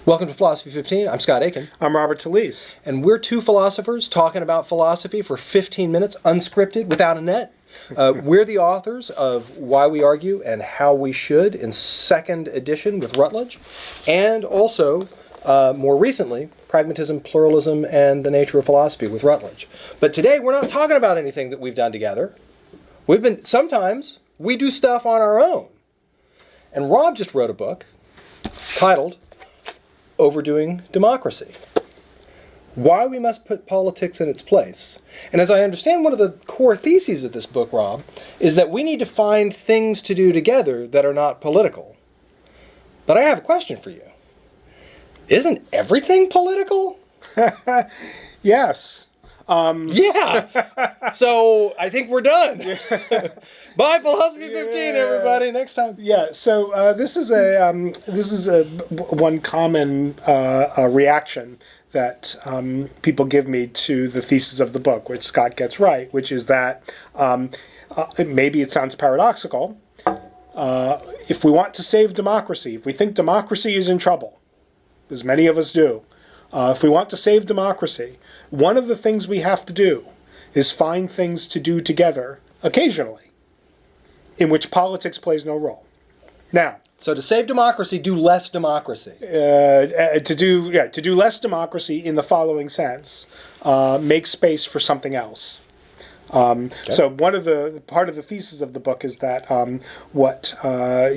Welcome to Philosophy 15. I'm Scott Aikin. I'm Robert Talisse. And we're two philosophers talking about philosophy for 15 minutes, unscripted, without a net. We're the authors of Why We Argue and How We Should in second edition with Routledge, and also, more recently, Pragmatism, Pluralism, and the Nature of Philosophy with Routledge. But today we're not talking about anything that we've done together. Sometimes we do stuff on our own. And Rob just wrote a book titled Overdoing Democracy. Why we must put politics in its place. And as I understand, one of the core theses of this book, Rob, is that we need to find things to do together that are not political. But I have a question for you. Isn't everything political? Yes. Yeah. So I think we're done. Bye, Philosophy 15, everybody. Next time. Yeah. So this is one common reaction that people give me to the thesis of the book, which Scott gets right, which is that maybe it sounds paradoxical. If we want to save democracy, if we think democracy is in trouble, as many of us do, if we want to save democracy, one of the things we have to do is find things to do together occasionally, in which politics plays no role. Now, so to save democracy, do less democracy. To do less democracy in the following sense: make space for something else. Okay. So part of the thesis of the book is that what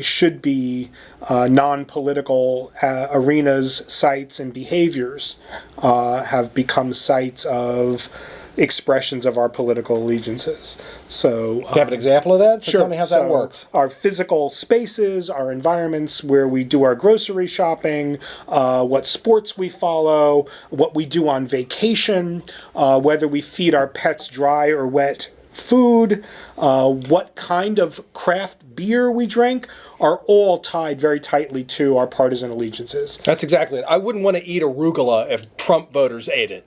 should be non-political arenas, sites, and behaviors have become sites of expressions of our political allegiances. So, do you have an example of that? So sure. Tell me how that works. Our physical spaces, our environments where we do our grocery shopping, what sports we follow, what we do on vacation, whether we feed our pets dry or wet food, what kind of craft beer we drink, are all tied very tightly to our partisan allegiances. That's exactly it. I wouldn't want to eat arugula if Trump voters ate it.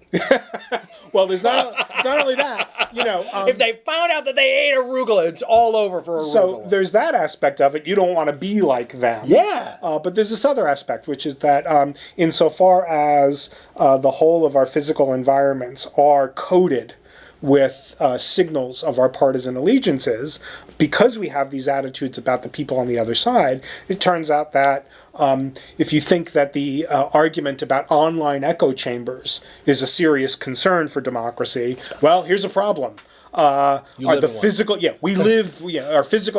Well, it's not only that, if they found out that they ate arugula, it's all over for arugula. So there's that aspect of it. You don't want to be like them. Yeah. But there's this other aspect, which is that insofar as the whole of our physical environments are coded with signals of our partisan allegiances, because we have these attitudes about the people on the other side, it turns out that if you think that the argument about online echo chambers is a serious concern for democracy, well, here's a problem. Our physical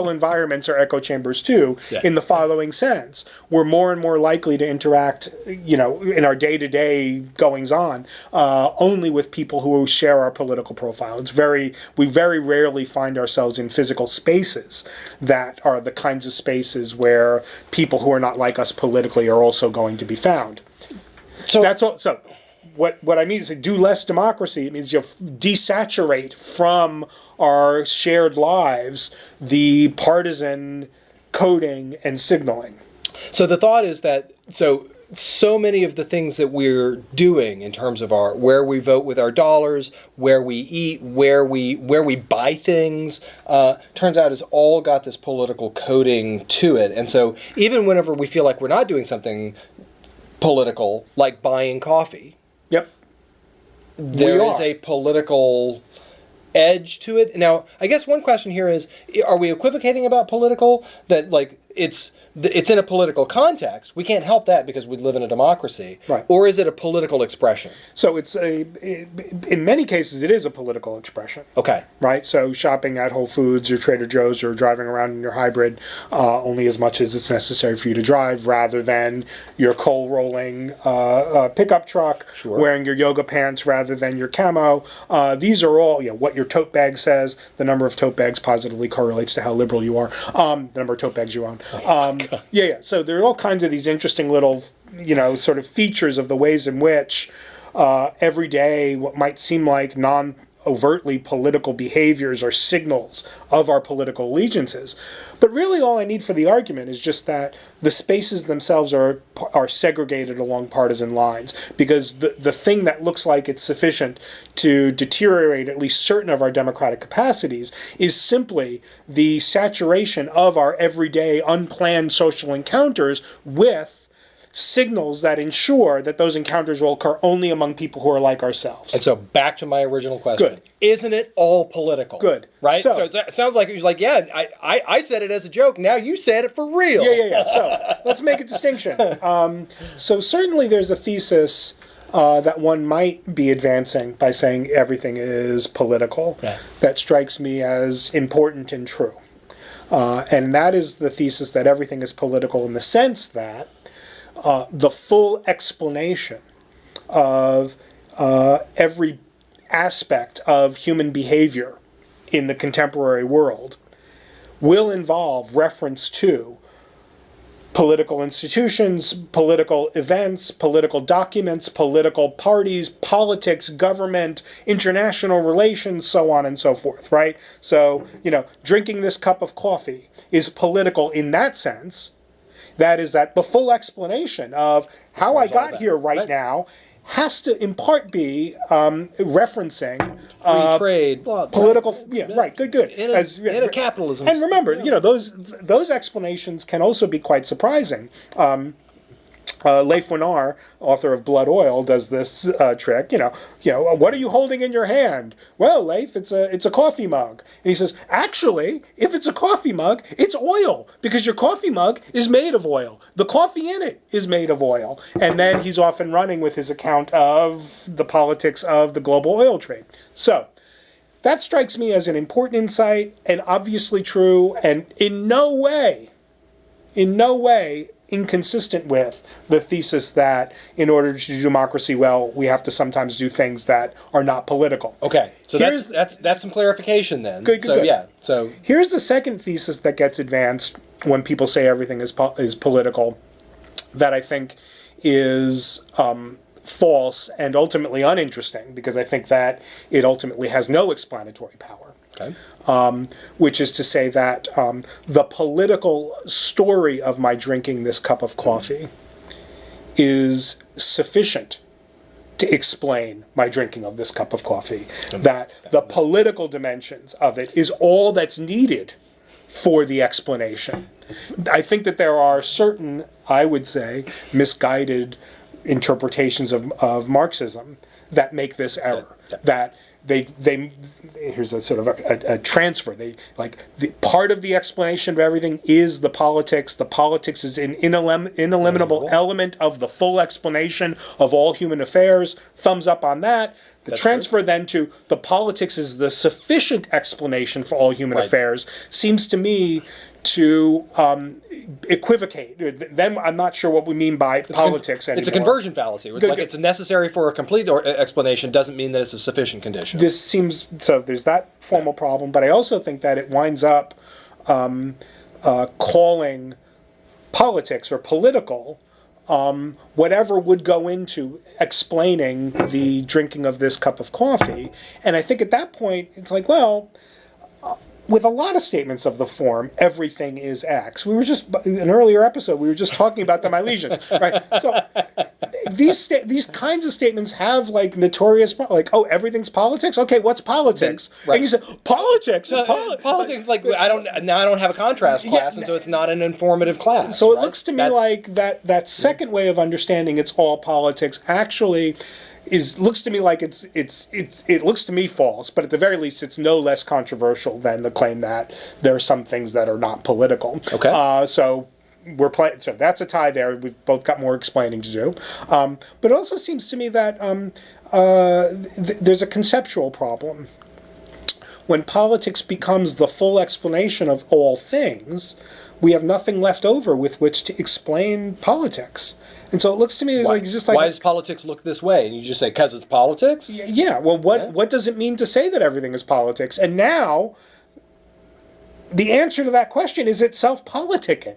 environments are echo chambers too, in the following sense. We're more and more likely to interact, in our day-to-day goings-on, only with people who share our political profile. We very rarely find ourselves in physical spaces that are the kinds of spaces where people who are not like us politically are also going to be found. So that's all. So what I mean is, do less democracy. It means you desaturate from our shared lives the partisan coding and signaling. So the thought is that so many of the things that we're doing in terms of where we vote with our dollars, where we eat, where we buy things, turns out has all got this political coding to it. And so even whenever we feel like we're not doing something political, like buying coffee, yep, there is a political edge to it. Now, I guess one question here is, are we equivocating about political? That it's in a political context. We can't help that because we live in a democracy. Right. Or is it a political expression? So in many cases, it is a political expression. Okay. Right? So shopping at Whole Foods or Trader Joe's or driving around in your hybrid only as much as it's necessary for you to drive, rather than your coal rolling pickup truck, sure, wearing your yoga pants rather than your camo. These are all, what your tote bag says. The number of tote bags positively correlates to how liberal you are. The number of tote bags you own. Yeah. So there are all kinds of these interesting little, sort of features of the ways in which every day what might seem like non-overtly political behaviors are signals of our political allegiances. But really all I need for the argument is just that the spaces themselves are segregated along partisan lines, because the thing that looks like it's sufficient to deteriorate at least certain of our democratic capacities is simply the saturation of our everyday unplanned social encounters with signals that ensure that those encounters will occur only among people who are like ourselves. And so back to my original question. Good. Isn't it all political? Good. Right? So it sounds like he was like, yeah, I said it as a joke. Now you said it for real. Yeah. So let's make a distinction. So certainly there's a thesis that one might be advancing by saying everything is political. Yeah. That strikes me as important and true. And that is the thesis that everything is political in the sense that the full explanation of every aspect of human behavior in the contemporary world will involve reference to political institutions, political events, political documents, political parties, politics, government, international relations, so on and so forth, right? So, drinking this cup of coffee is political in that sense. That is that the full explanation of how I got here right now has to in part be referencing Free trade. political, right, good. In a capitalism. And remember, those explanations can also be quite surprising. Leif Wenar, author of Blood Oil, does this trick. What are you holding in your hand? Well, Leif, it's a coffee mug. And he says, actually, if it's a coffee mug, it's oil because your coffee mug is made of oil. The coffee in it is made of oil. And then he's off and running with his account of the politics of the global oil trade. So that strikes me as an important insight and obviously true, and in no way inconsistent with the thesis that in order to do democracy well, we have to sometimes do things that are not political. Okay, so that's some clarification then. Good. Yeah, so here's the second thesis that gets advanced when people say everything is political, that I think is false and ultimately uninteresting, because I think that it ultimately has no explanatory power. okay. Which is to say that the political story of my drinking this cup of coffee is sufficient to explain my drinking of this cup of coffee. That the political dimensions of it is all that's needed for the explanation. I think that there are certain, I would say, misguided interpretations of Marxism that make this error. That they here's a sort of a transfer. Part of the explanation of everything is the politics. The politics is an ineliminable element of the full explanation of all human affairs. Thumbs up on that. The transfer then to the politics is the sufficient explanation for all human affairs seems to me to equivocate. Then I'm not sure what we mean by politics anymore. It's a conversion fallacy. It's like it's necessary for a complete explanation doesn't mean that it's a sufficient condition. This seems, so there's that formal problem, but I also think that it winds up calling politics or political whatever would go into explaining the drinking of this cup of coffee. And I think at that point, it's like, well, with a lot of statements of the form, everything is X. We were just, in an earlier episode, we were just talking about the Milesians, right? So these kinds of statements have notorious, everything's politics? Okay, what's politics? Right. And you say, politics is politics. I don't have a contrast class, and so it's not an informative class. So it looks to me like that second way of understanding it's all politics actually looks to me like it looks to me false, but at the very least it's no less controversial than the claim that there are some things that are not political. Okay. So that's a tie there. We've both got more explaining to do. But it also seems to me that there's a conceptual problem. When politics becomes the full explanation of all things, we have nothing left over with which to explain politics. And so it looks to me as why does politics look this way? And you just say, because it's politics? Yeah, well, what does it mean to say that everything is politics? And now, the answer to that question is itself politicking.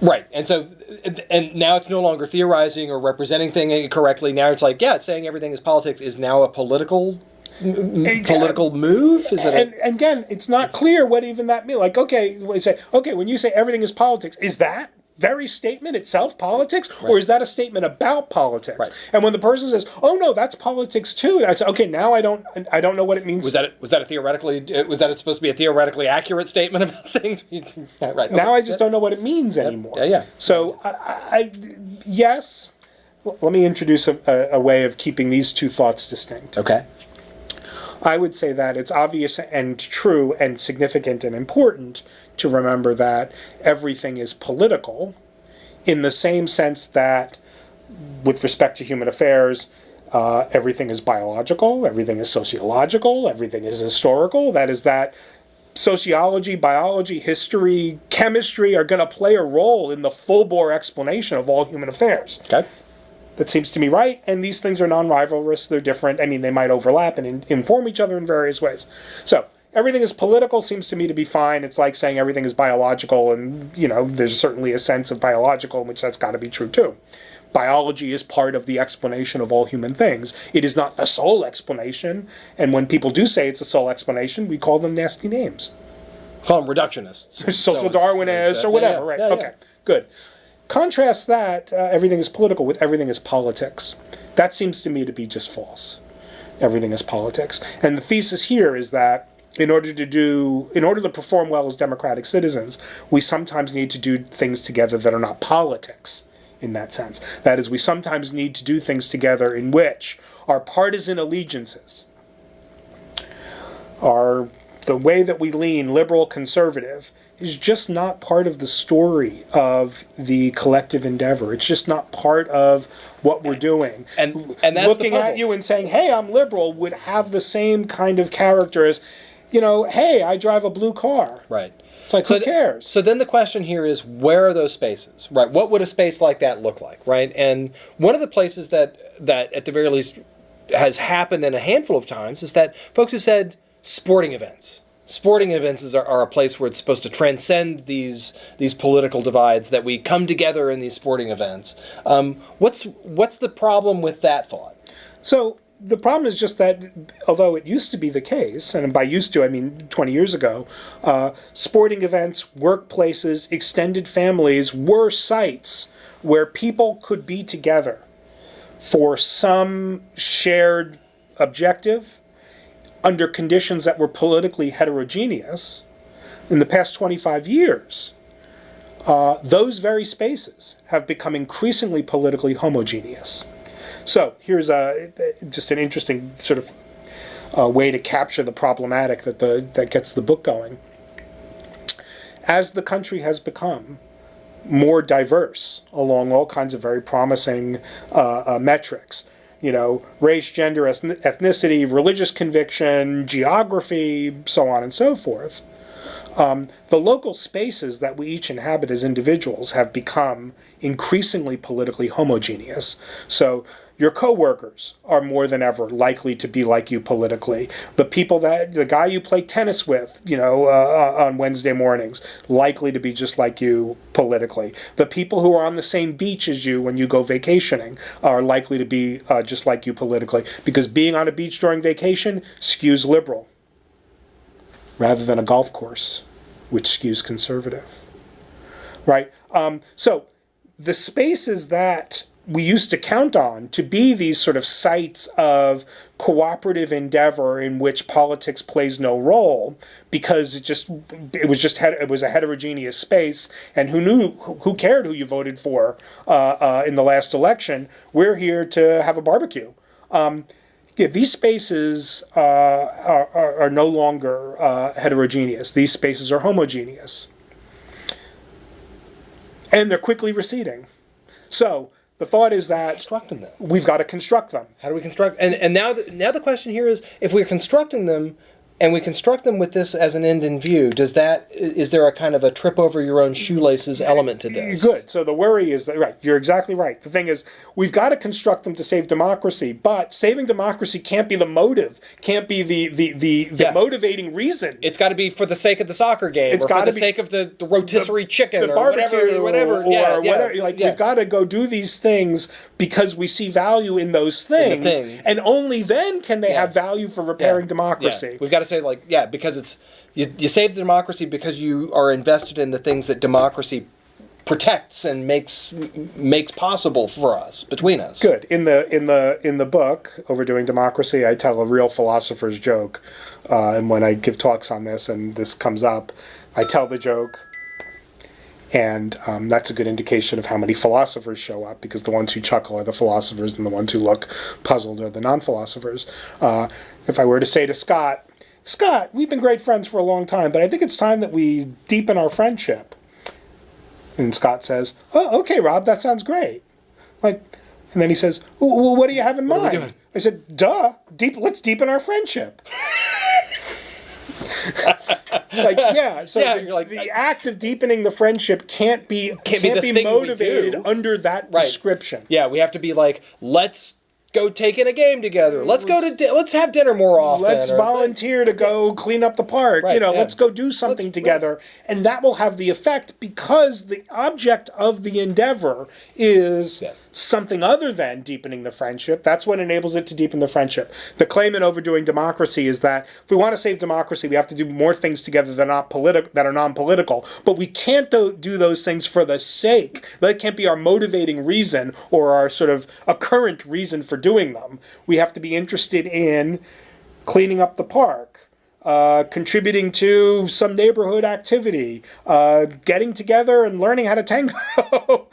Right, and now it's no longer theorizing or representing things correctly. Now it's it's saying everything is politics is now a political move? Is it? And again, it's not clear what even that means. When you say everything is politics, is that very statement itself politics, or is that a statement about politics? Right. And when the person says, "Oh no, that's politics too," I say, "Okay, now I don't know what it means." Was that supposed to be a theoretically accurate statement about things? Right. Now I just don't know what it means anymore. Yeah. So yes. Well, let me introduce a way of keeping these two thoughts distinct. Okay. I would say that it's obvious and true and significant and important to remember that everything is political, in the same sense that, with respect to human affairs, everything is biological, everything is sociological, everything is historical. That is that sociology, biology, history, chemistry are going to play a role in the full-bore explanation of all human affairs. Okay. That seems to me right, and these things are non-rivalrous, they're different. I mean, they might overlap and inform each other in various ways. So, everything is political seems to me to be fine. It's like saying everything is biological, and, there's certainly a sense of biological in which that's got to be true too. Biology is part of the explanation of all human things. It is not the sole explanation, and when people do say it's a sole explanation, we call them nasty names. Call them reductionists. Social Darwinists or whatever, right? Okay, good. Contrast that, everything is political, with everything is politics. That seems to me to be just false. Everything is politics. And the thesis here is that in order to perform well as democratic citizens, we sometimes need to do things together that are not politics in that sense. That is, we sometimes need to do things together in which our partisan allegiances, the way that we lean liberal, conservative, is just not part of the story of the collective endeavor. It's just not part of what we're doing. And that's looking the puzzle. at you and saying, "Hey, I'm liberal," would have the same kind of character as, "Hey, I drive a blue car." Right. It's like, who cares? So then the question here is, where are those spaces? Right. What would a space like that look like? Right. And one of the places that at the very least has happened in a handful of times is that folks have said sporting events. Sporting events are a place where it's supposed to transcend these political divides, that we come together in these sporting events. What's the problem with that thought? So the problem is just that, although it used to be the case, and by used to I mean 20 years ago, sporting events, workplaces, extended families were sites where people could be together for some shared objective, under conditions that were politically heterogeneous. In the past 25 years, those very spaces have become increasingly politically homogeneous. So here's just an interesting sort of way to capture the problematic that gets the book going. As the country has become more diverse along all kinds of very promising metrics, race, gender, ethnicity, religious conviction, geography, so on and so forth, the local spaces that we each inhabit as individuals have become increasingly politically homogeneous. So your coworkers are more than ever likely to be like you politically. The guy you play tennis with, on Wednesday mornings, likely to be just like you politically. The people who are on the same beach as you when you go vacationing are likely to be just like you politically, because being on a beach during vacation skews liberal, rather than a golf course, which skews conservative. Right? So the spaces that we used to count on to be these sort of sites of cooperative endeavor in which politics plays no role, because it was a heterogeneous space, and who cared who you voted for in the last election? We're here to have a barbecue. These spaces are no longer heterogeneous. These spaces are homogeneous, and they're quickly receding. So the thought is that we've got to construct them. How do we construct? And now the question here is, if we're constructing them, and we construct them with this as an end in view, is there a kind of a trip over your own shoelaces element to this? Good. So the worry is that, right, you're exactly right. The thing is, we've got to construct them to save democracy, but saving democracy can't be the motive, can't be the motivating reason. It's got to be for the sake of the soccer game, or for the sake of the rotisserie chicken, the or barbecue, whatever. Whatever. We've got to go do these things because we see value in those things, and only then can they have value for repairing democracy. Yeah. We've got to say, because it's you save the democracy because you are invested in the things that democracy protects and makes possible for us, between us. Good. In the book, Overdoing Democracy, I tell a real philosopher's joke. And when I give talks on this and this comes up, I tell the joke. And that's a good indication of how many philosophers show up, because the ones who chuckle are the philosophers and the ones who look puzzled are the non-philosophers. If I were to say to Scott, we've been great friends for a long time, but I think it's time that we deepen our friendship. And Scott says, "Oh, okay, Rob, that sounds great." And then he says, "Well, what do you have in What are we mind?" doing? I said, "Duh, let's deepen our friendship." The act of deepening the friendship can't be the thing we motivated do. under that Right. description. Yeah, we have to be like, let's go take in a game together. Let's have dinner more often. Let's volunteer to go clean up the park. Right, yeah. Let's go do something together. And that will have the effect, because the object of the endeavor is something other than deepening the friendship. That's what enables it to deepen the friendship. The claim in Overdoing Democracy is that if we want to save democracy, we have to do more things together that are non-political. But we can't do those things for the sake. That can't be our motivating reason or our sort of a current reason for doing them. We have to be interested in cleaning up the park, contributing to some neighborhood activity, getting together and learning how to tango,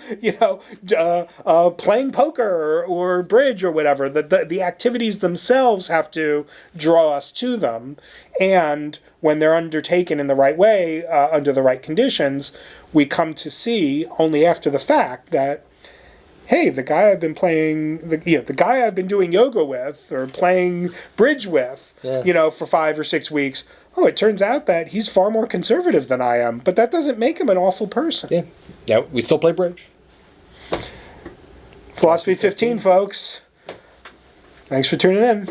playing poker or bridge or whatever. The activities themselves have to draw us to them. And when they're undertaken in the right way, under the right conditions, we come to see only after the fact that, hey, the guy I've been doing yoga with or playing bridge with, for 5 or 6 weeks, it turns out that he's far more conservative than I am. But that doesn't make him an awful person. Yeah, we still play bridge. Philosophy 15, folks. Thanks for tuning in.